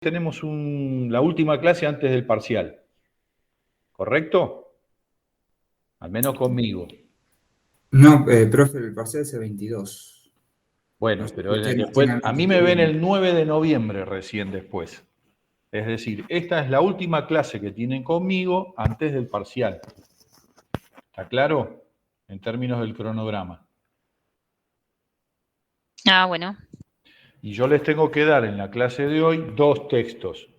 tenemos la última clase antes del parcial, ¿correcto? Al menos conmigo. No, profe, el parcial es el 22. Bueno, No sé si pero usted lo después, tiene al a mes mí que me ven viene. el 9 de noviembre recién después. Es decir, esta es la última clase que tienen conmigo antes del parcial. ¿Está claro? En términos del cronograma. Ah, bueno. Y yo les tengo que dar en la clase de hoy 2 textos.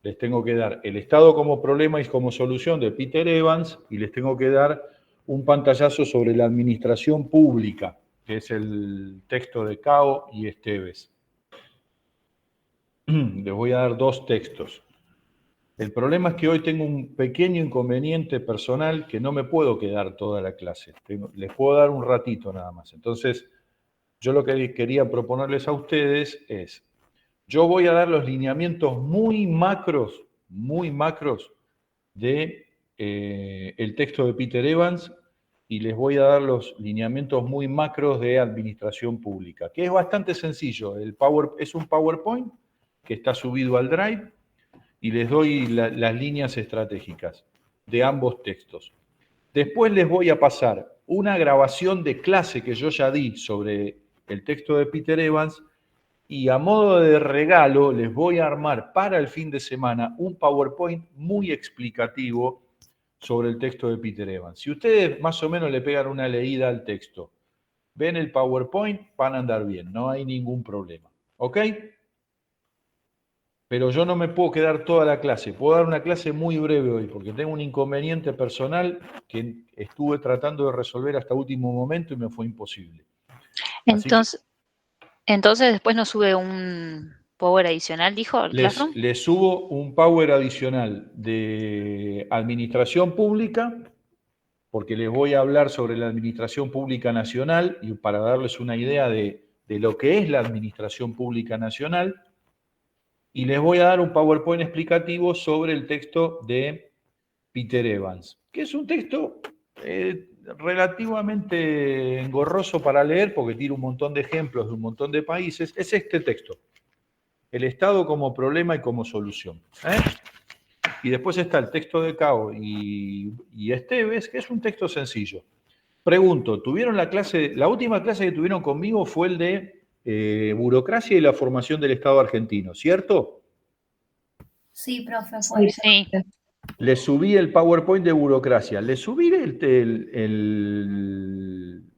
Les tengo que dar El Estado como problema y como solución de Peter Evans y les tengo que dar un pantallazo sobre la administración pública, que es el texto de Cao y Esteves. Les voy a dar 2 textos. El problema es que hoy tengo un pequeño inconveniente personal que no me puedo quedar toda la clase. Les puedo dar un ratito nada más. Entonces, yo lo que quería proponerles a ustedes es, yo voy a dar los lineamientos muy macros de el texto de Peter Evans y les voy a dar los lineamientos muy macros de administración pública, que es bastante sencillo. Es un PowerPoint que está subido al Drive y les doy las líneas estratégicas de ambos textos. Después les voy a pasar una grabación de clase que yo ya di sobre el texto de Peter Evans y a modo de regalo les voy a armar para el fin de semana un PowerPoint muy explicativo sobre el texto de Peter Evans. Si ustedes más o menos le pegan una leída al texto, ven el PowerPoint, van a andar bien, no hay ningún problema. ¿Ok? Pero yo no me puedo quedar toda la clase. Puedo dar una clase muy breve hoy porque tengo un inconveniente personal que estuve tratando de resolver hasta último momento y me fue imposible. Entonces después nos sube un power adicional, dijo, el Classroom. Les subo un power adicional de administración pública, porque les voy a hablar sobre la administración pública nacional y para darles una idea de lo que es la administración pública nacional. Y les voy a dar un PowerPoint explicativo sobre el texto de Peter Evans, que es un texto relativamente engorroso para leer porque tiene un montón de ejemplos de un montón de países. Es este texto. El Estado como problema y como solución. Y después está el texto de Cao y Esteves, que es un texto sencillo. Pregunto, ¿tuvieron la última clase que tuvieron conmigo fue el de burocracia y la formación del Estado argentino, ¿cierto? Sí, profe, fue. Sí. Le subí el PowerPoint de burocracia. ¿Le subí el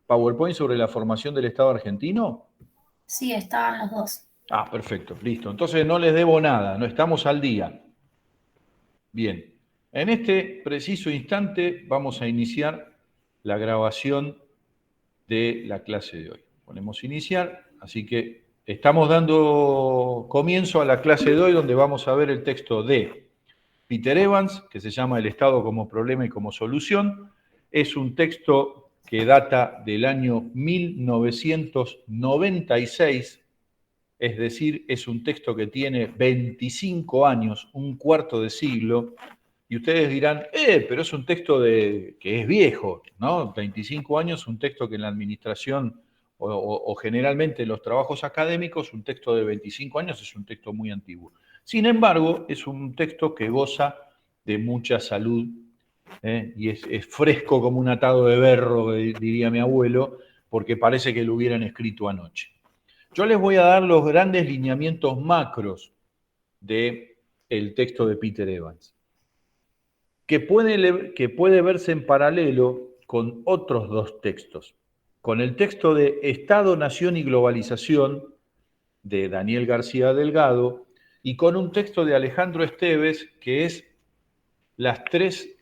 PowerPoint sobre la formación del Estado argentino? Sí, estaban los dos. Ah, perfecto, listo. Entonces no les debo nada, no estamos al día. Bien, en este preciso instante vamos a iniciar la grabación de la clase de hoy. Ponemos iniciar, así que estamos dando comienzo a la clase de hoy donde vamos a ver el texto de Peter Evans, que se llama El Estado como problema y como solución. Es un texto que data del año 1996, es decir, es un texto que tiene 25 años, un cuarto de siglo, y ustedes dirán, pero es un texto que es viejo, ¿no? 25 años, un texto que en la administración o generalmente en los trabajos académicos, un texto de 25 años es un texto muy antiguo. Sin embargo, es un texto que goza de mucha salud y es fresco como un atado de berro, diría mi abuelo, porque parece que lo hubieran escrito anoche. Yo les voy a dar los grandes lineamientos macros del texto de Peter Evans, que puede verse en paralelo con otros 2 textos, con el texto de Estado, Nación y Globalización de Daniel García Delgado y con un texto de Alejandro Esteves que es las 3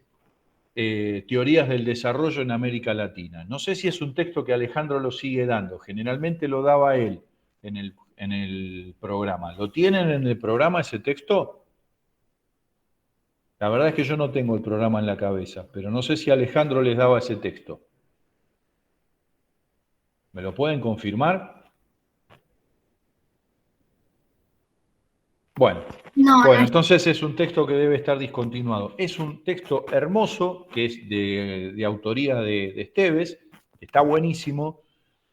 teorías del desarrollo en América Latina. No sé si es un texto que Alejandro lo sigue dando, generalmente lo daba él en el programa. ¿Lo tienen en el programa ese texto? La verdad es que yo no tengo el programa en la cabeza, pero no sé si Alejandro les daba ese texto. ¿Me lo pueden confirmar? Bueno, entonces es un texto que debe estar discontinuado. Es un texto hermoso, que es de autoría de Esteves, está buenísimo,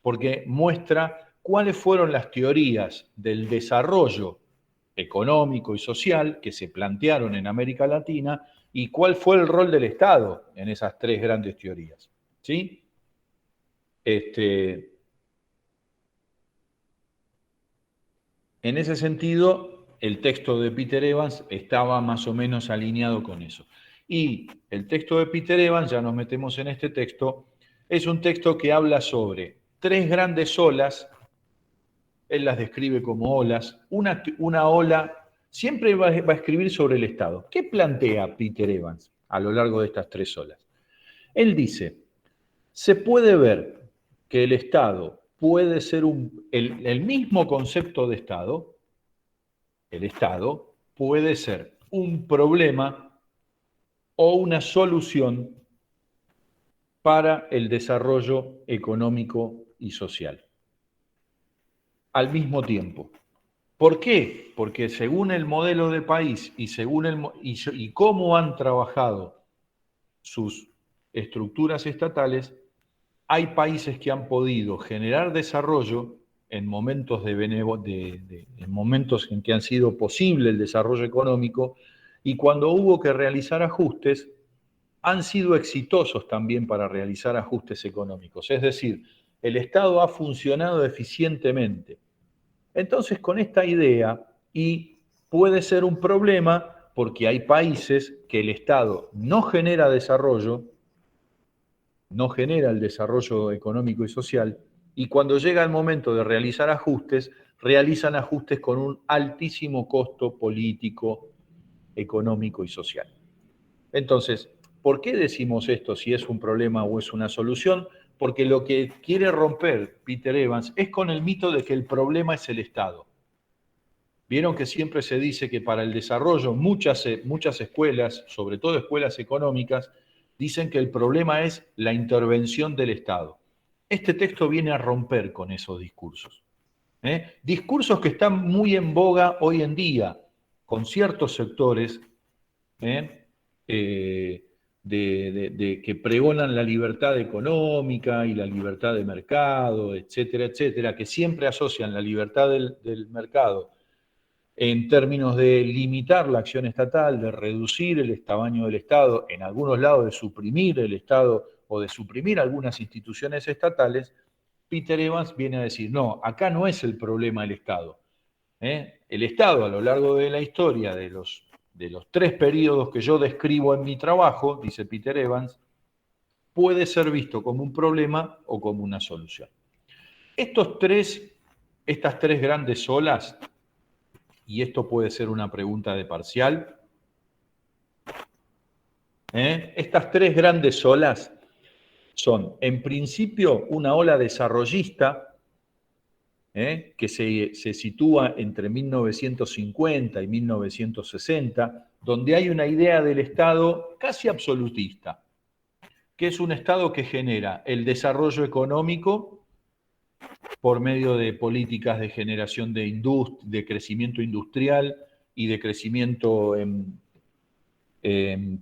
porque muestra cuáles fueron las teorías del desarrollo económico y social que se plantearon en América Latina y cuál fue el rol del Estado en esas tres grandes teorías. ¿Sí? En ese sentido, el texto de Peter Evans estaba más o menos alineado con eso. Y el texto de Peter Evans, ya nos metemos en este texto, es un texto que habla sobre tres grandes olas. Él las describe como olas. Una ola siempre va a escribir sobre el Estado. ¿Qué plantea Peter Evans a lo largo de estas tres olas? Él dice, se puede ver que el Estado puede ser el mismo concepto de Estado, el Estado puede ser un problema o una solución para el desarrollo económico y social. Al mismo tiempo. ¿Por qué? Porque según el modelo de país y según y cómo han trabajado sus estructuras estatales, hay países que han podido generar desarrollo en momentos, en momentos en que han sido posible el desarrollo económico y cuando hubo que realizar ajustes, han sido exitosos también para realizar ajustes económicos. Es decir, el Estado ha funcionado eficientemente. Entonces, con esta idea, y puede ser un problema porque hay países que el Estado no genera desarrollo, no genera el desarrollo económico y social, y cuando llega el momento de realizar ajustes, realizan ajustes con un altísimo costo político, económico y social. Entonces, ¿por qué decimos esto si es un problema o es una solución? Porque lo que quiere romper Peter Evans es con el mito de que el problema es el Estado. Vieron que siempre se dice que para el desarrollo muchas escuelas, sobre todo escuelas económicas, dicen que el problema es la intervención del Estado. Este texto viene a romper con esos discursos. Discursos que están muy en boga hoy en día, con ciertos sectores que pregonan la libertad económica y la libertad de mercado, etcétera, etcétera, que siempre asocian la libertad del mercado en términos de limitar la acción estatal, de reducir el tamaño del Estado, en algunos lados de suprimir el Estado o de suprimir algunas instituciones estatales, Peter Evans viene a decir, no, acá no es el problema el Estado. El Estado a lo largo de la historia de los tres periodos que yo describo en mi trabajo, dice Peter Evans, puede ser visto como un problema o como una solución. Estas tres grandes olas, y esto puede ser una pregunta de parcial, estas tres grandes olas son, en principio, una ola desarrollista, que se sitúa entre 1950 y 1960, donde hay una idea del Estado casi absolutista, que es un Estado que genera el desarrollo económico por medio de políticas de generación de crecimiento industrial y de crecimiento en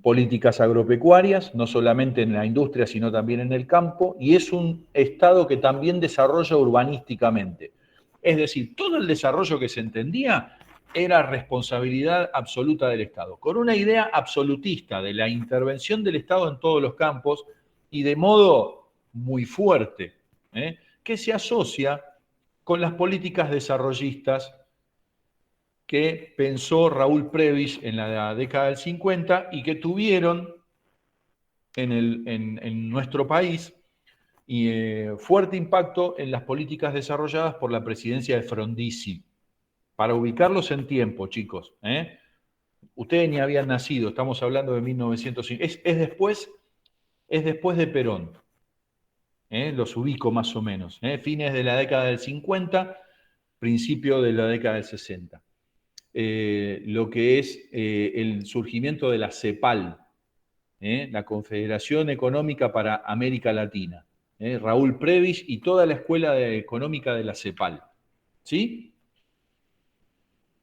políticas agropecuarias, no solamente en la industria, sino también en el campo, y es un Estado que también desarrolla urbanísticamente. Es decir, todo el desarrollo que se entendía era responsabilidad absoluta del Estado, con una idea absolutista de la intervención del Estado en todos los campos y de modo muy fuerte, que se asocia con las políticas desarrollistas que pensó Raúl Prebisch en la década del 50 y que tuvieron en nuestro país fuerte impacto en las políticas desarrolladas por la presidencia de Frondizi. Para ubicarlos en tiempo, chicos. Ustedes ni habían nacido, estamos hablando de 1905. Es después de Perón. Los ubico más o menos. Fines de la década del 50, principio de la década del 60. Lo que es el surgimiento de la CEPAL, la Confederación Económica para América Latina, Raúl Prebisch y toda la escuela económica de la CEPAL. ¿Sí?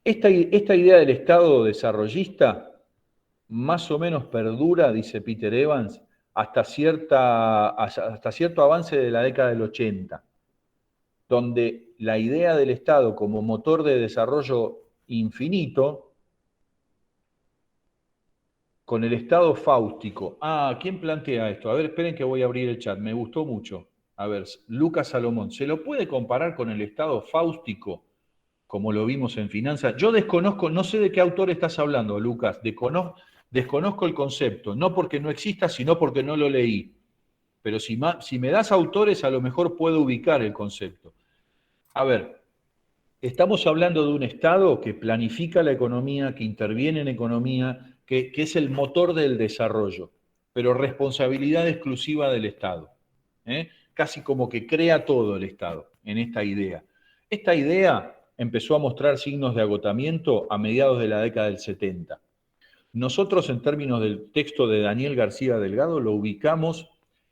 Esta idea del Estado desarrollista más o menos perdura, dice Peter Evans, hasta cierto avance de la década del 80, donde la idea del Estado como motor de desarrollo infinito con el estado fáustico. ¿Quién plantea esto? A ver, esperen que voy a abrir el chat, me gustó mucho. A ver, Lucas Salomón, ¿se lo puede comparar con el estado fáustico como lo vimos en finanzas? Yo desconozco, no sé de qué autor estás hablando, Lucas, desconozco el concepto, no porque no exista, sino porque no lo leí. Pero si me das autores, a lo mejor puedo ubicar el concepto. A ver, estamos hablando de un Estado que planifica la economía, que interviene en economía, que es el motor del desarrollo, pero responsabilidad exclusiva del Estado. Casi como que crea todo el Estado en esta idea. Esta idea empezó a mostrar signos de agotamiento a mediados de la década del 70. Nosotros, en términos del texto de Daniel García Delgado, lo ubicamos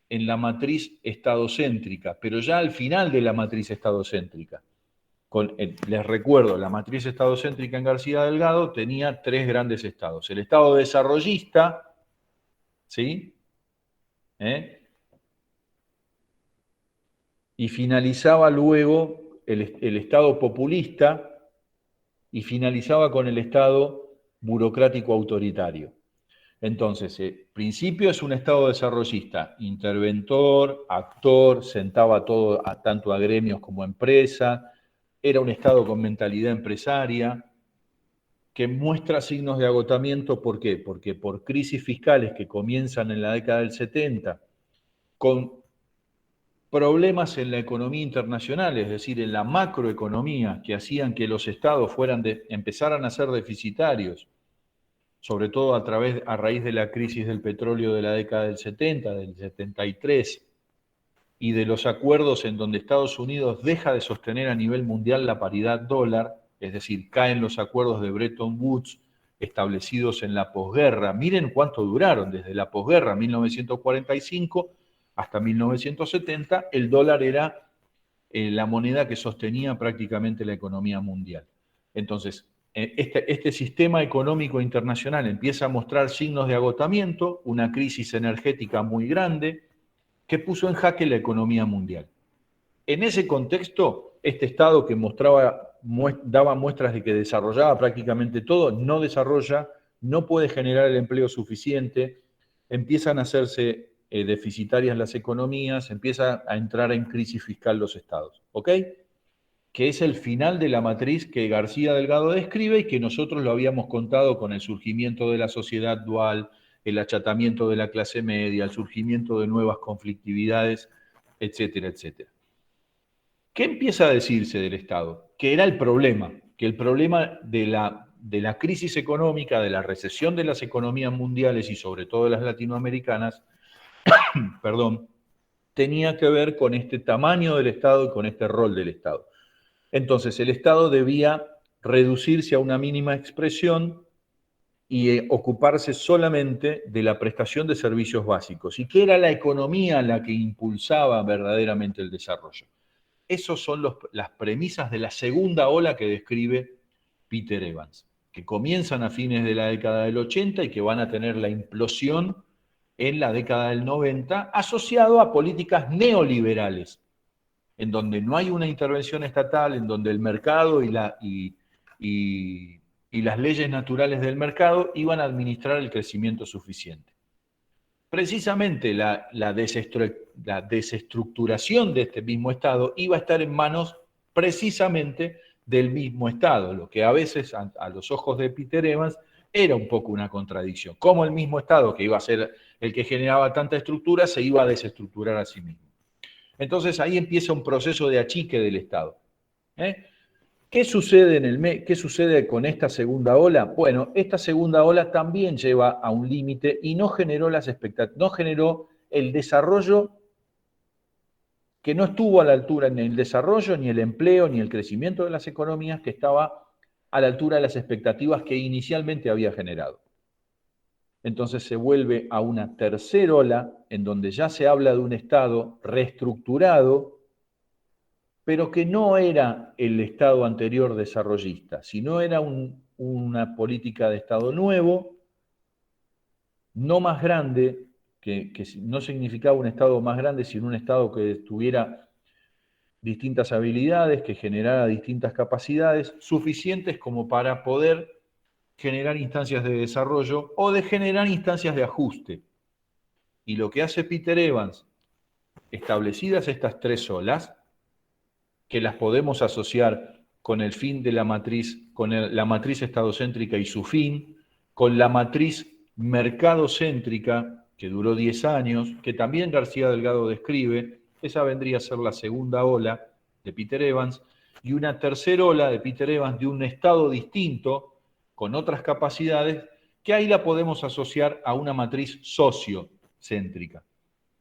en la matriz estadocéntrica, pero ya al final de la matriz estadocéntrica. Les recuerdo, la matriz estadocéntrica en García Delgado tenía 3 grandes estados. El estado desarrollista, ¿sí? Y finalizaba luego el estado populista y finalizaba con el estado burocrático autoritario. Entonces, principio es un estado desarrollista, interventor, actor, sentaba todo, tanto a gremios como a empresas, era un estado con mentalidad empresaria, que muestra signos de agotamiento. ¿Por qué? Porque por crisis fiscales que comienzan en la década del 70, con problemas en la economía internacional, es decir, en la macroeconomía, que hacían que los estados empezaran a ser deficitarios, sobre todo a raíz de la crisis del petróleo de la década del 70, del 73, y de los acuerdos en donde Estados Unidos deja de sostener a nivel mundial la paridad dólar, es decir, caen los acuerdos de Bretton Woods establecidos en la posguerra. Miren cuánto duraron, desde la posguerra, 1945, hasta 1970, el dólar era la moneda que sostenía prácticamente la economía mundial. Entonces, este sistema económico internacional empieza a mostrar signos de agotamiento, una crisis energética muy grande, que puso en jaque la economía mundial. En ese contexto, este Estado que daba muestras de que desarrollaba prácticamente todo, no desarrolla, no puede generar el empleo suficiente, empiezan a hacerse deficitarias las economías, empieza a entrar en crisis fiscal los estados, ¿ok? Que es el final de la matriz que García Delgado describe y que nosotros lo habíamos contado con el surgimiento de la sociedad dual, el achatamiento de la clase media, el surgimiento de nuevas conflictividades, etcétera, etcétera. ¿Qué empieza a decirse del Estado? Que era el problema, que el problema de la crisis económica, de la recesión de las economías mundiales y sobre todo de las latinoamericanas, perdón, tenía que ver con este tamaño del Estado y con este rol del Estado. Entonces, el Estado debía reducirse a una mínima expresión y ocuparse solamente de la prestación de servicios básicos, y que era la economía la que impulsaba verdaderamente el desarrollo. Esas son las premisas de la segunda ola que describe Peter Evans, que comienzan a fines de la década del 80 y que van a tener la implosión en la década del 90, asociado a políticas neoliberales, en donde no hay una intervención estatal, en donde el mercado y las leyes naturales del mercado iban a administrar el crecimiento suficiente. Precisamente la desestructuración de este mismo Estado iba a estar en manos precisamente del mismo Estado, lo que a veces a los ojos de Peter Evans era un poco una contradicción. Cómo el mismo Estado, que iba a ser el que generaba tanta estructura, se iba a desestructurar a sí mismo. Entonces ahí empieza un proceso de achique del Estado. ¿Qué sucede con esta segunda ola? Bueno, esta segunda ola también lleva a un límite y no generó no generó el desarrollo, que no estuvo a la altura en el desarrollo, ni el empleo, ni el crecimiento de las economías, que estaba a la altura de las expectativas que inicialmente había generado. Entonces se vuelve a una tercera ola en donde ya se habla de un Estado reestructurado, pero que no era el Estado anterior desarrollista, sino era una política de Estado nuevo, no más grande, que no significaba un Estado más grande, sino un Estado que estuviera distintas habilidades, que generara distintas capacidades, suficientes como para poder generar instancias de desarrollo o de generar instancias de ajuste. Y lo que hace Peter Evans, establecidas estas tres olas, que las podemos asociar con el fin de la matriz, con la matriz estadocéntrica y su fin, con la matriz mercadocéntrica, que duró 10 años, que también García Delgado describe, esa vendría a ser la segunda ola de Peter Evans, y una tercera ola de Peter Evans de un estado distinto, con otras capacidades, que ahí la podemos asociar a una matriz sociocéntrica,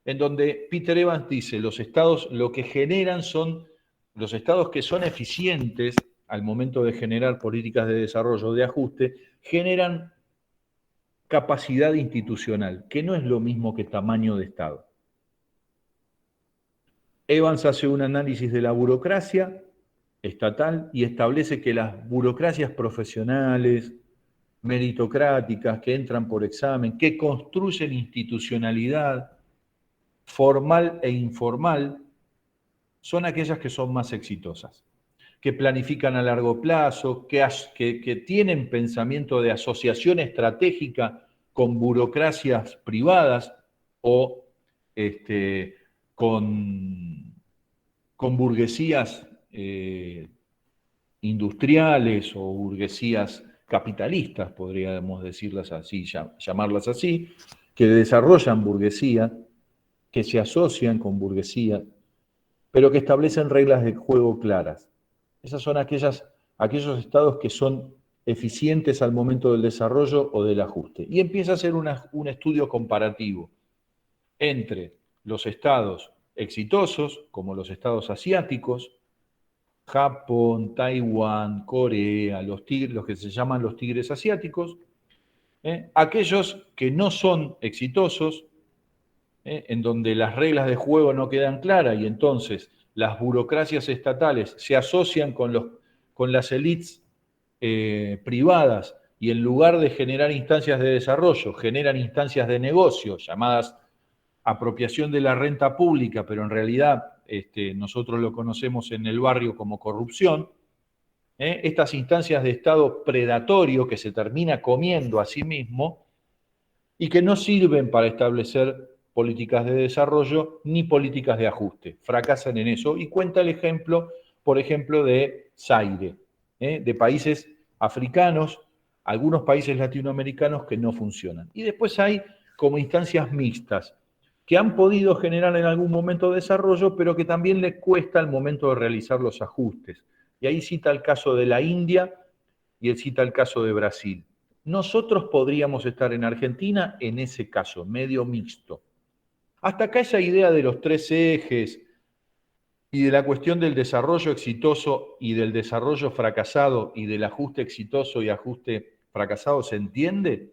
en donde Peter Evans dice, los estados lo que generan son, los estados que son eficientes al momento de generar políticas de desarrollo, de ajuste, generan capacidad institucional, que no es lo mismo que tamaño de Estado. Evans hace un análisis de la burocracia estatal y establece que las burocracias profesionales, meritocráticas, que entran por examen, que construyen institucionalidad formal e informal, son aquellas que son más exitosas, que planifican a largo plazo, que tienen pensamiento de asociación estratégica con burocracias privadas o con burguesías industriales o burguesías capitalistas, podríamos decirlas así, llamarlas así, que desarrollan burguesía, que se asocian con burguesía, pero que establecen reglas de juego claras. Esas son aquellos estados que son eficientes al momento del desarrollo o del ajuste. Y empieza a hacer un estudio comparativo entre los estados exitosos, como los estados asiáticos, Japón, Taiwán, Corea, los que se llaman los tigres asiáticos, aquellos que no son exitosos, en donde las reglas de juego no quedan claras y entonces las burocracias estatales se asocian con las élites privadas y en lugar de generar instancias de desarrollo, generan instancias de negocio llamadas apropiación de la renta pública, pero en realidad nosotros lo conocemos en el barrio como corrupción. Estas instancias de Estado predatorio que se termina comiendo a sí mismo y que no sirven para establecer políticas de desarrollo ni políticas de ajuste. Fracasan en eso. Y cuenta el ejemplo, por ejemplo, de Zaire, de países africanos, algunos países latinoamericanos que no funcionan. Y después hay como instancias mixtas, que han podido generar en algún momento desarrollo, pero que también les cuesta al momento de realizar los ajustes. Y ahí cita el caso de la India y él cita el caso de Brasil. Nosotros podríamos estar en Argentina en ese caso, medio mixto. Hasta acá esa idea de los tres ejes y de la cuestión del desarrollo exitoso y del desarrollo fracasado y del ajuste exitoso y ajuste fracasado, ¿se entiende?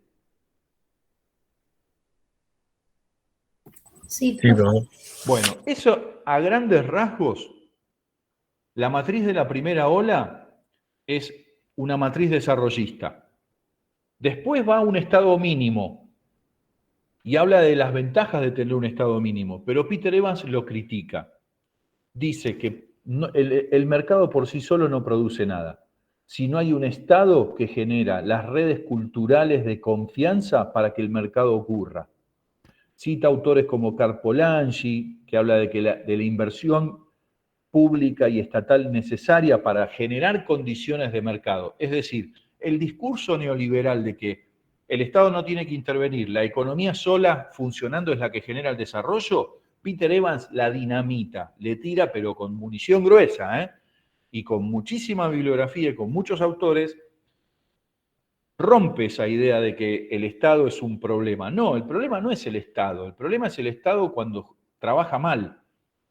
Sí, Sí, profe. profe. Bueno, eso a grandes rasgos, la matriz de la primera ola es una matriz desarrollista. Después va a un estado mínimo y habla de las ventajas de tener un estado mínimo, pero Peter Evans lo critica. Dice que el mercado por sí solo no produce nada. Si no hay un Estado que genera las redes culturales de confianza para que el mercado ocurra. Cita autores como Karl Polanyi, que habla de la inversión pública y estatal necesaria para generar condiciones de mercado. Es decir, el discurso neoliberal de que el Estado no tiene que intervenir, la economía sola funcionando es la que genera el desarrollo, Peter Evans la dinamita, le tira pero con munición gruesa, y con muchísima bibliografía y con muchos autores, rompe esa idea de que el Estado es un problema. No, el problema no es el Estado, el problema es el Estado cuando trabaja mal.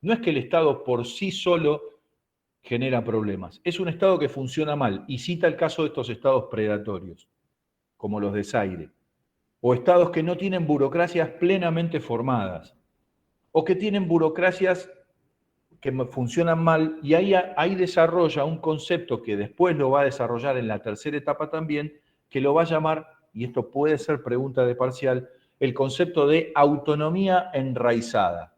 No es que el Estado por sí solo genera problemas, es un Estado que funciona mal, y cita el caso de estos estados predatorios, como los de Zaire, o estados que no tienen burocracias plenamente formadas, o que tienen burocracias que funcionan mal, y ahí desarrolla un concepto que después lo va a desarrollar en la tercera etapa también, que lo va a llamar, y esto puede ser pregunta de parcial, el concepto de autonomía enraizada.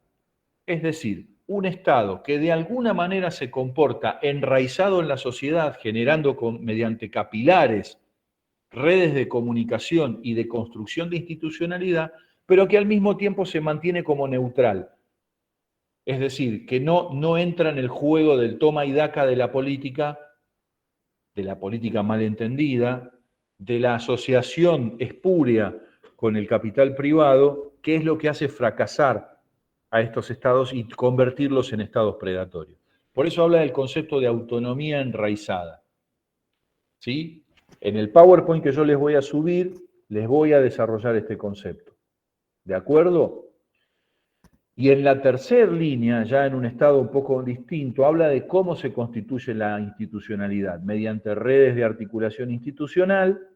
Es decir, un Estado que de alguna manera se comporta enraizado en la sociedad, generando mediante capilares, redes de comunicación y de construcción de institucionalidad, pero que al mismo tiempo se mantiene como neutral. Es decir, que no entra en el juego del toma y daca de la política malentendida, de la asociación espúrea con el capital privado, que es lo que hace fracasar a estos estados y convertirlos en estados predatorios. Por eso habla del concepto de autonomía enraizada. ¿Sí? En el PowerPoint que yo les voy a subir, les voy a desarrollar este concepto. ¿De acuerdo? Y en la tercera línea, ya en un estado un poco distinto, habla de cómo se constituye la institucionalidad, mediante redes de articulación institucional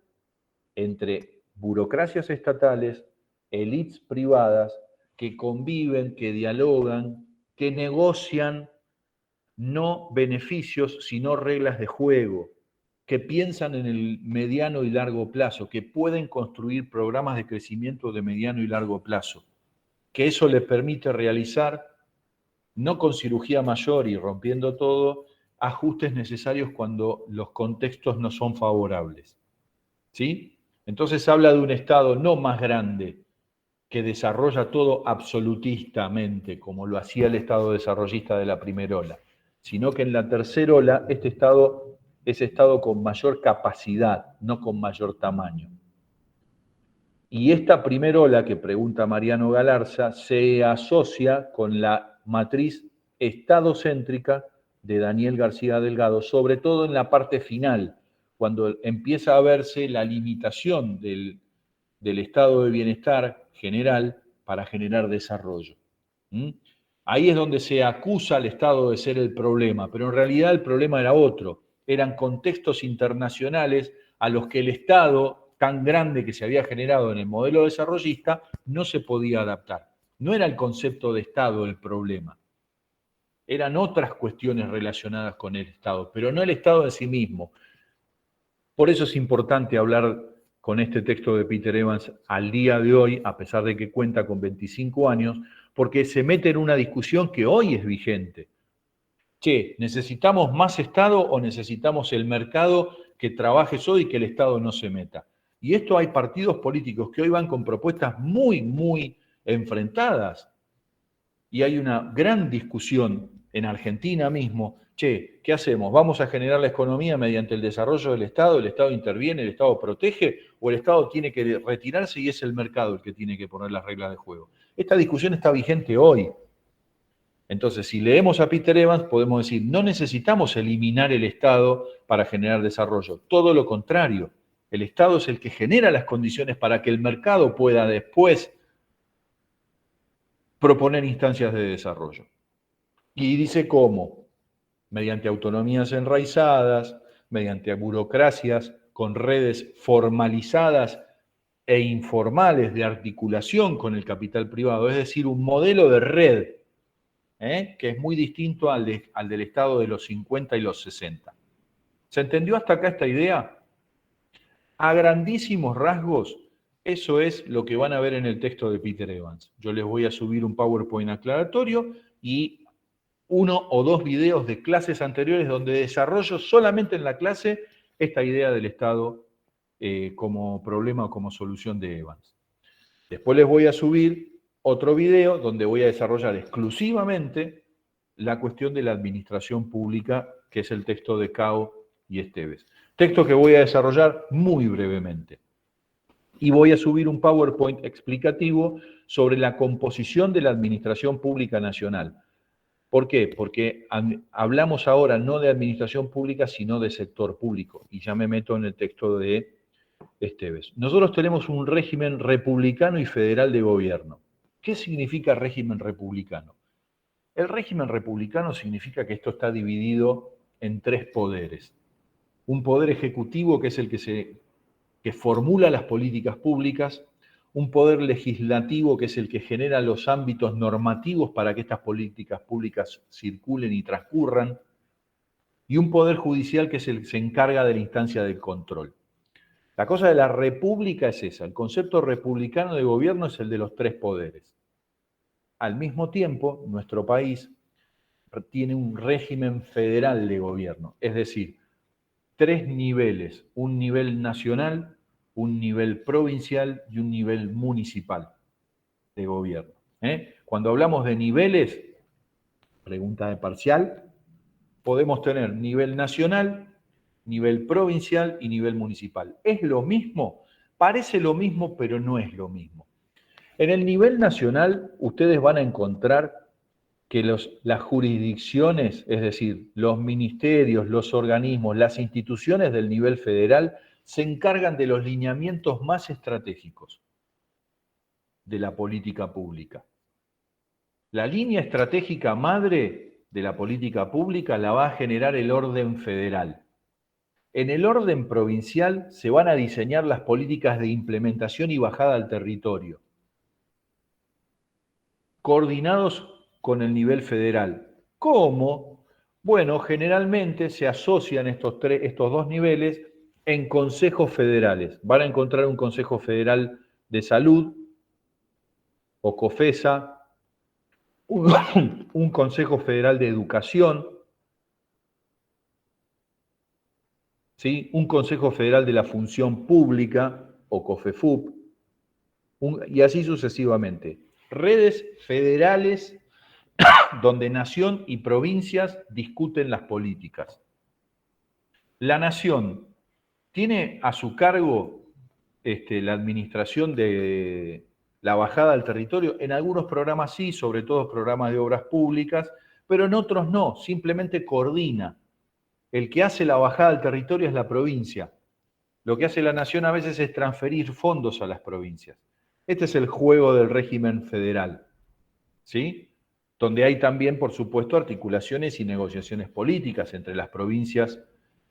entre burocracias estatales, élites privadas, que conviven, que dialogan, que negocian no beneficios, sino reglas de juego, que piensan en el mediano y largo plazo, que pueden construir programas de crecimiento de mediano y largo plazo, que eso les permite realizar, no con cirugía mayor y rompiendo todo, ajustes necesarios cuando los contextos no son favorables. ¿Sí? Entonces habla de un Estado no más grande, que desarrolla todo absolutistamente, como lo hacía el Estado desarrollista de la primera ola, sino que en la tercera ola este Estado es Estado con mayor capacidad, no con mayor tamaño. Y esta primera ola que pregunta Mariano Galarza se asocia con la matriz estadocéntrica de Daniel García Delgado, sobre todo en la parte final, cuando empieza a verse la limitación del estado de bienestar general para generar desarrollo. Ahí es donde se acusa al Estado de ser el problema, pero en realidad el problema era otro. Eran contextos internacionales a los que el Estado, tan grande que se había generado en el modelo desarrollista, no se podía adaptar. No era el concepto de Estado el problema. Eran otras cuestiones relacionadas con el Estado, pero no el Estado en sí mismo. Por eso es importante hablar con este texto de Peter Evans al día de hoy, a pesar de que cuenta con 25 años, porque se mete en una discusión que hoy es vigente. Che, ¿necesitamos más Estado o necesitamos el mercado que trabaje solo y que el Estado no se meta? Y esto hay partidos políticos que hoy van con propuestas muy, muy enfrentadas. Y hay una gran discusión en Argentina mismo. Che, ¿qué hacemos? ¿Vamos a generar la economía mediante el desarrollo del Estado? ¿El Estado interviene? ¿El Estado protege? ¿O el Estado tiene que retirarse y es el mercado el que tiene que poner las reglas de juego? Esta discusión está vigente hoy. Entonces, si leemos a Peter Evans, podemos decir, no necesitamos eliminar el Estado para generar desarrollo. Todo lo contrario. El Estado es el que genera las condiciones para que el mercado pueda después proponer instancias de desarrollo. Y dice cómo, mediante autonomías enraizadas, mediante burocracias con redes formalizadas e informales de articulación con el capital privado, es decir, un modelo de red, que es muy distinto al del Estado de los 50 y los 60. ¿Se entendió hasta acá esta idea? A grandísimos rasgos, eso es lo que van a ver en el texto de Peter Evans. Yo les voy a subir un PowerPoint aclaratorio y 1 o 2 videos de clases anteriores donde desarrollo solamente en la clase esta idea del Estado como problema o como solución de Evans. Después les voy a subir otro video donde voy a desarrollar exclusivamente la cuestión de la administración pública, que es el texto de Cao y Esteves. Texto que voy a desarrollar muy brevemente. Y voy a subir un PowerPoint explicativo sobre la composición de la administración pública nacional. ¿Por qué? Porque hablamos ahora no de administración pública, sino de sector público. Y ya me meto en el texto de Esteves. Nosotros tenemos un régimen republicano y federal de gobierno. ¿Qué significa régimen republicano? El régimen republicano significa que esto está dividido en 3 poderes. Un poder ejecutivo, que es el que formula las políticas públicas, un poder legislativo, que es el que genera los ámbitos normativos para que estas políticas públicas circulen y transcurran, y un poder judicial, que es el que se encarga de la instancia del control. La cosa de la república es esa, el concepto republicano de gobierno es el de los 3 poderes. Al mismo tiempo, nuestro país tiene un régimen federal de gobierno, es decir, 3 niveles, un nivel nacional, un nivel provincial y un nivel municipal de gobierno. Cuando hablamos de niveles, pregunta de parcial, podemos tener nivel nacional, nivel provincial y nivel municipal. ¿Es lo mismo? Parece lo mismo, pero no es lo mismo. En el nivel nacional, ustedes van a encontrar que las jurisdicciones, es decir, los ministerios, los organismos, las instituciones del nivel federal, se encargan de los lineamientos más estratégicos de la política pública. La línea estratégica madre de la política pública la va a generar el orden federal. En el orden provincial se van a diseñar las políticas de implementación y bajada al territorio, coordinados con el nivel federal. ¿Cómo? Bueno, generalmente se asocian estos dos niveles en consejos federales. Van a encontrar un Consejo Federal de Salud, o COFESA, un Consejo Federal de Educación, ¿sí? Un Consejo Federal de la Función Pública, o COFEFUP, y así sucesivamente. Redes federales donde nación y provincias discuten las políticas. La nación tiene a su cargo la administración de la bajada al territorio. En algunos programas sí, sobre todo programas de obras públicas, pero en otros no, simplemente coordina. El que hace la bajada al territorio es la provincia. Lo que hace la nación a veces es transferir fondos a las provincias. Este es el juego del régimen federal, ¿sí? Donde hay también, por supuesto, articulaciones y negociaciones políticas entre las provincias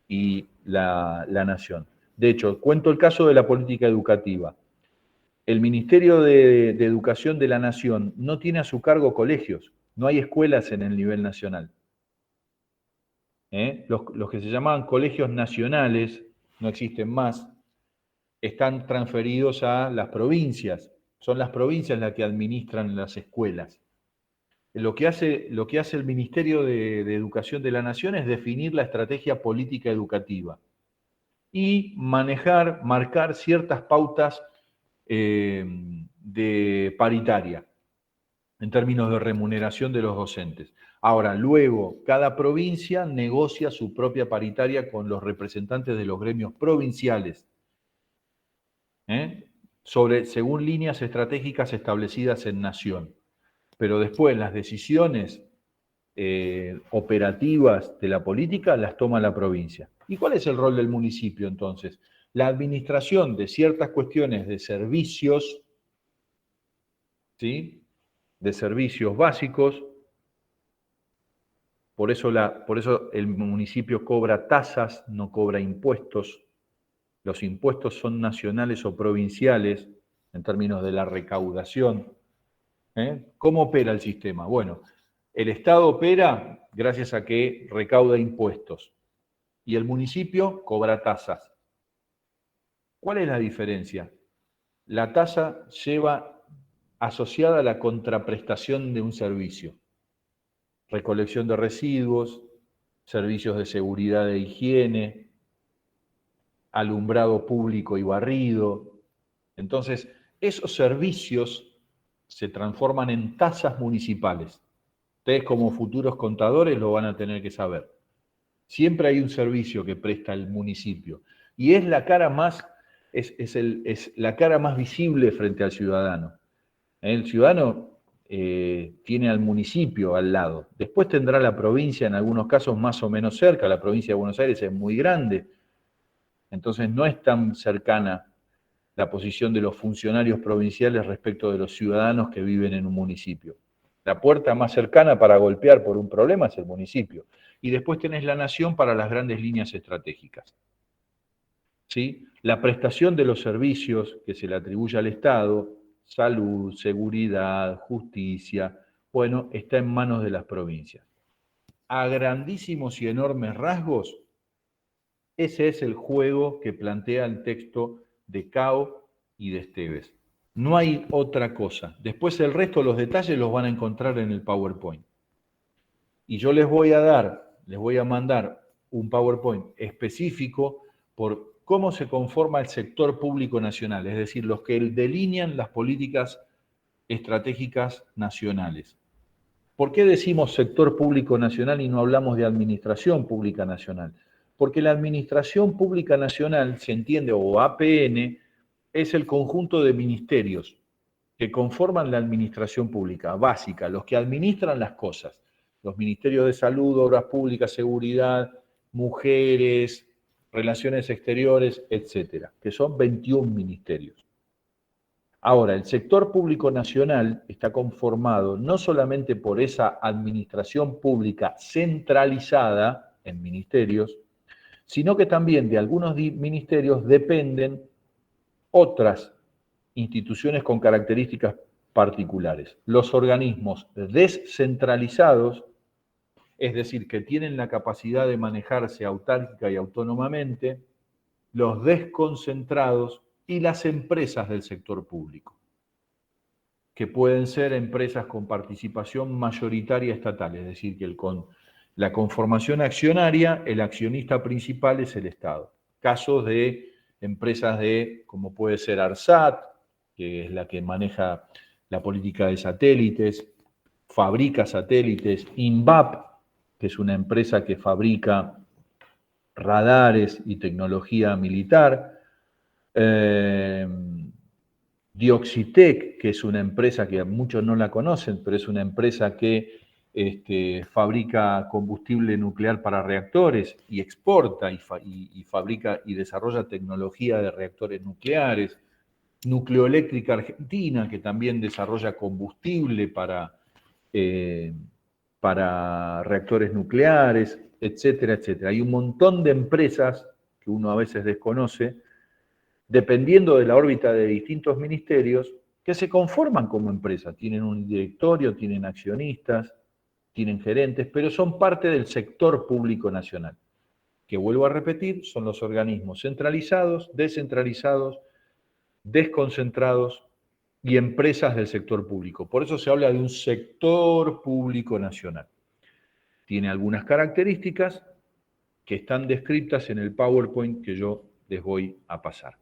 y la nación. De hecho, cuento el caso de la política educativa. El Ministerio de Educación de la Nación no tiene a su cargo colegios, no hay escuelas en el nivel nacional. Los que se llamaban colegios nacionales, no existen más, están transferidos a las provincias. Son las provincias las que administran las escuelas. Lo que hace el Ministerio de Educación de la Nación es definir la estrategia política educativa y marcar ciertas pautas de paritaria en términos de remuneración de los docentes. Ahora, luego, cada provincia negocia su propia paritaria con los representantes de los gremios provinciales, según líneas estratégicas establecidas en nación. Pero después las decisiones operativas de la política las toma la provincia. ¿Y cuál es el rol del municipio entonces? La administración de ciertas cuestiones de servicios, ¿sí? De servicios básicos. Por eso el municipio cobra tasas, no cobra impuestos. Los impuestos son nacionales o provinciales en términos de la recaudación. ¿Cómo opera el sistema? Bueno, el Estado opera gracias a que recauda impuestos y el municipio cobra tasas. ¿Cuál es la diferencia? La tasa lleva asociada a la contraprestación de un servicio. Recolección de residuos, servicios de seguridad e higiene, alumbrado público y barrido. Entonces, esos servicios se transforman en tasas municipales. Ustedes como futuros contadores lo van a tener que saber. Siempre hay un servicio que presta el municipio y es la cara más, es la cara más visible frente al ciudadano. El ciudadano tiene al municipio al lado. Después tendrá la provincia, en algunos casos más o menos cerca. La provincia de Buenos Aires es muy grande, entonces no es tan cercana la posición de los funcionarios provinciales respecto de los ciudadanos que viven en un municipio. La puerta más cercana para golpear por un problema es el municipio. Y después tenés la nación para las grandes líneas estratégicas. ¿Sí? La prestación de los servicios que se le atribuye al Estado, salud, seguridad, justicia, bueno, está en manos de las provincias. A grandísimos y enormes rasgos, ese es el juego que plantea el texto de Cao y de Esteves. No hay otra cosa. Después el resto, los detalles, los van a encontrar en el PowerPoint. Y yo les voy a mandar un PowerPoint específico por cómo se conforma el sector público nacional, es decir, los que delinean las políticas estratégicas nacionales. ¿Por qué decimos sector público nacional y no hablamos de administración pública nacional? Porque la administración pública nacional, se entiende, o APN, es el conjunto de ministerios que conforman la administración pública básica, los que administran las cosas. Los ministerios de salud, obras públicas, seguridad, mujeres, relaciones exteriores, etcétera, que son 21 ministerios. Ahora, el sector público nacional está conformado no solamente por esa administración pública centralizada en ministerios, sino que también de algunos ministerios dependen otras instituciones con características particulares. Los organismos descentralizados, es decir, que tienen la capacidad de manejarse autárquica y autónomamente, los desconcentrados y las empresas del sector público, que pueden ser empresas con participación mayoritaria estatal, es decir, que con la conformación accionaria, el accionista principal es el Estado. Casos de empresas como puede ser ARSAT, que es la que maneja la política de satélites, fabrica satélites, INVAP, que es una empresa que fabrica radares y tecnología militar, Dioxitec, que es una empresa que muchos no la conocen, pero es una empresa que fabrica combustible nuclear para reactores y exporta y fabrica y desarrolla tecnología de reactores nucleares. Nucleoeléctrica Argentina, que también desarrolla combustible para reactores nucleares, etcétera, etcétera. Hay un montón de empresas que uno a veces desconoce, dependiendo de la órbita de distintos ministerios, que se conforman como empresas. Tienen un directorio, tienen accionistas, tienen gerentes, pero son parte del sector público nacional, que vuelvo a repetir, son los organismos centralizados, descentralizados, desconcentrados y empresas del sector público. Por eso se habla de un sector público nacional. Tiene algunas características que están descritas en el PowerPoint que yo les voy a pasar.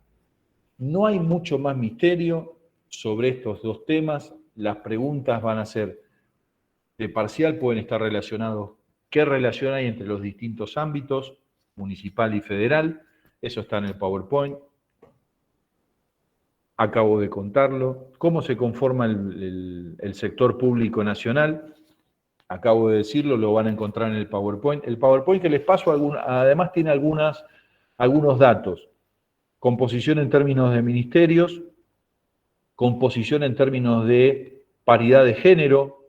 No hay mucho más misterio sobre estos dos temas. Las preguntas van a ser de parcial, pueden estar relacionados. ¿Qué relación hay entre los distintos ámbitos, municipal y federal? Eso está en el PowerPoint. Acabo de contarlo. ¿Cómo se conforma el sector público nacional? Acabo de decirlo, lo van a encontrar en el PowerPoint. El PowerPoint que les paso, además tiene algunos datos. Composición en términos de ministerios, composición en términos de paridad de género,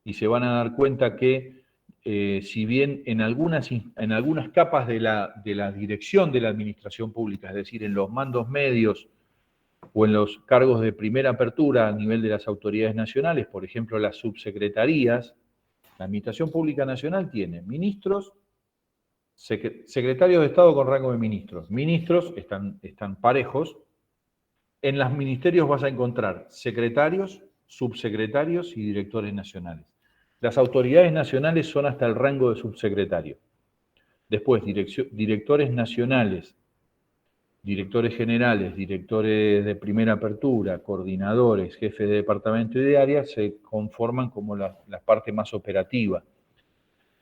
y se van a dar cuenta que si bien en algunas capas de la dirección de la administración pública, es decir, en los mandos medios o en los cargos de primera apertura a nivel de las autoridades nacionales, por ejemplo, las subsecretarías, la Administración Pública Nacional tiene ministros, secretarios de Estado con rango de ministros. Ministros están parejos. En los ministerios vas a encontrar secretarios, subsecretarios y directores nacionales. Las autoridades nacionales son hasta el rango de subsecretario. Después, directores nacionales, directores generales, directores de primera apertura, coordinadores, jefes de departamento y de área se conforman como la parte más operativa.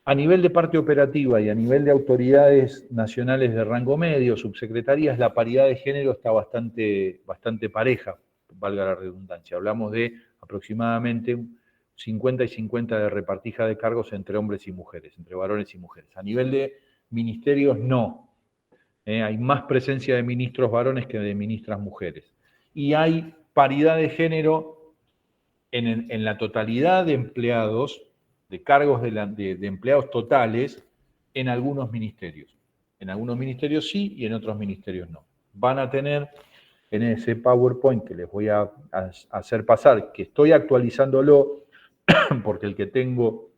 A nivel de parte operativa y a nivel de autoridades nacionales de rango medio, subsecretarías, la paridad de género está bastante pareja, valga la redundancia. Hablamos de aproximadamente 50 y 50 de repartija de cargos entre hombres y mujeres, entre varones y mujeres. A nivel de ministerios, no. Hay más presencia de ministros varones que de ministras mujeres. Y hay paridad de género en la totalidad de empleados, de cargos de empleados totales, en algunos ministerios. En algunos ministerios sí y en otros ministerios no. Van a tener en ese PowerPoint que les voy a hacer pasar, que estoy actualizándolo, porque el que tengo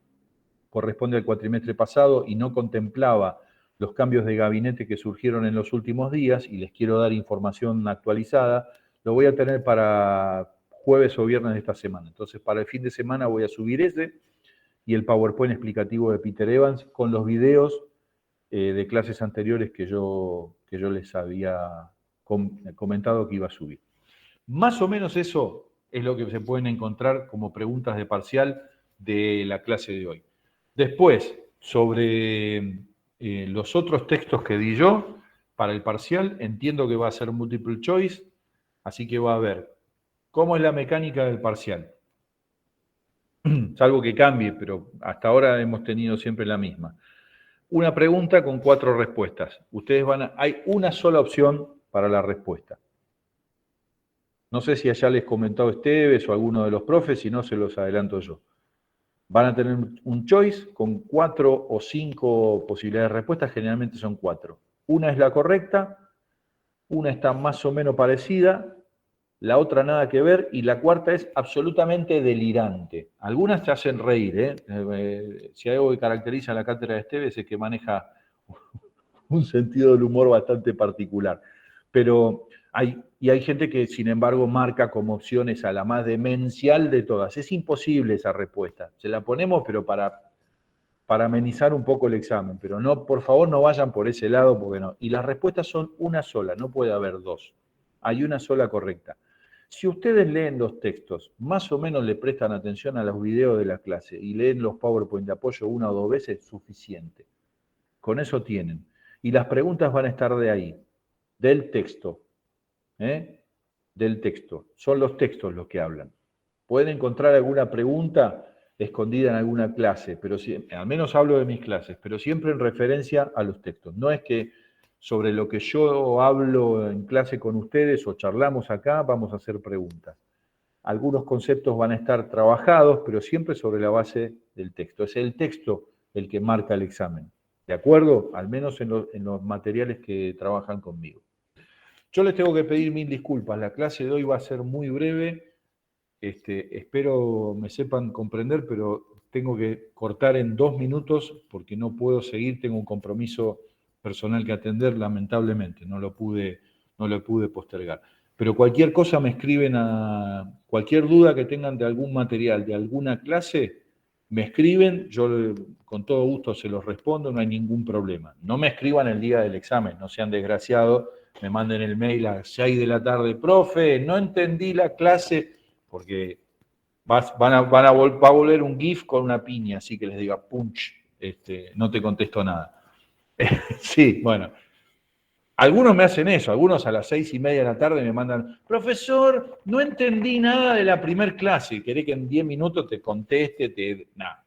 corresponde al cuatrimestre pasado y no contemplaba los cambios de gabinete que surgieron en los últimos días y les quiero dar información actualizada, lo voy a tener para jueves o viernes de esta semana. Entonces, para el fin de semana voy a subir ese y el PowerPoint explicativo de Peter Evans con los videos de clases anteriores que yo les había comentado que iba a subir. Más o menos eso es lo que se pueden encontrar como preguntas de parcial de la clase de hoy. Después, sobre los otros textos que di yo para el parcial, entiendo que va a ser multiple choice, así que va a haber cómo es la mecánica del parcial. Salvo que cambie, pero hasta ahora hemos tenido siempre la misma. Una pregunta con 4 respuestas. Hay una sola opción para la respuesta. No sé si allá les comentó Esteves o alguno de los profes, si no se los adelanto yo. Van a tener un choice con 4 o 5 posibilidades de respuesta, generalmente son 4. Una es la correcta, una está más o menos parecida, la otra nada que ver, y la cuarta es absolutamente delirante. Algunas te hacen reír, ¿eh? Si hay algo que caracteriza a la cátedra de Esteves es que maneja un sentido del humor bastante particular. Pero hay gente que, sin embargo, marca como opciones a la más demencial de todas. Es imposible esa respuesta. Se la ponemos, pero para amenizar un poco el examen. Pero no, por favor, no vayan por ese lado, porque no. Y las respuestas son una sola, no puede haber 2. Hay una sola correcta. Si ustedes leen los textos, más o menos le prestan atención a los videos de la clase y leen los PowerPoint de apoyo 1 o 2 veces, es suficiente. Con eso tienen. Y las preguntas van a estar de ahí, del texto. Del texto. Son los textos los que hablan. Pueden encontrar alguna pregunta escondida en alguna clase, pero al menos hablo de mis clases, pero siempre en referencia a los textos. No es que sobre lo que yo hablo en clase con ustedes o charlamos acá, vamos a hacer preguntas. Algunos conceptos van a estar trabajados, pero siempre sobre la base del texto. Es el texto el que marca el examen. ¿De acuerdo? Al menos en los materiales que trabajan conmigo. Yo les tengo que pedir 1000 disculpas. La clase de hoy va a ser muy breve. Espero me sepan comprender, pero tengo que cortar en 2 minutos porque no puedo seguir. Tengo un compromiso personal que atender, lamentablemente. No lo pude postergar. Pero cualquier cosa me escriben cualquier duda que tengan de algún material, de alguna clase, me escriben, yo con todo gusto se los respondo, no hay ningún problema. No me escriban el día del examen, no sean desgraciados, me manden el mail a 6 de la tarde, profe, no entendí la clase, porque va a volver un GIF con una piña, así que les diga, punch, no te contesto nada. Sí, bueno. Algunos me hacen eso, algunos a las 6:30 de la tarde me mandan, profesor, no entendí nada de la primer clase, querés que en 10 minutos te conteste, nada.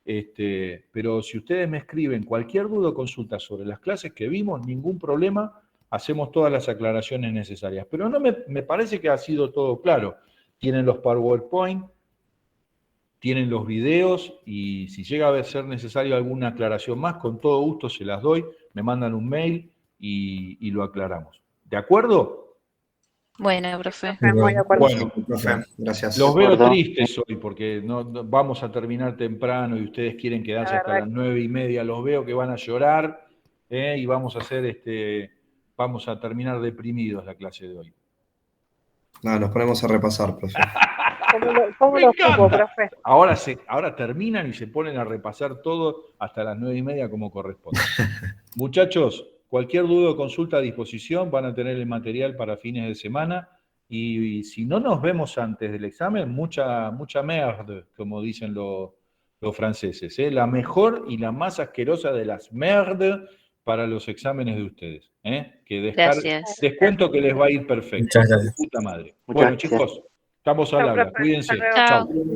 Pero si ustedes me escriben cualquier duda o consulta sobre las clases que vimos, ningún problema, hacemos todas las aclaraciones necesarias. Pero no me parece que ha sido todo claro. Tienen los PowerPoint, tienen los videos y si llega a ser necesario alguna aclaración más, con todo gusto se las doy, me mandan un mail y lo aclaramos. ¿De acuerdo? Bueno, profe. Muy de acuerdo. Bueno, Profe, gracias. los veo acuerdo. tristes hoy porque no vamos a terminar temprano y ustedes quieren quedarse La hasta verdad. las 9:30. Los veo que van a llorar y vamos a terminar deprimidos la clase de hoy. No, nos ponemos a repasar, profe. ¿Cómo Me lo encanta. supo, profe? Ahora terminan y se ponen a repasar todo hasta las 9:30 como corresponde. Muchachos, cualquier duda o consulta a disposición, van a tener el material para fines de semana y si no nos vemos antes del examen, mucha merde, como dicen los franceses. La mejor y la más asquerosa de las merdes para los exámenes de ustedes. Que Gracias. descuento que les va a ir perfecto. Muchas gracias. Puta madre. Muchas Bueno, gracias. chicos, estamos al Chao, habla. profe. Cuídense. Hasta luego. Chao. Chao.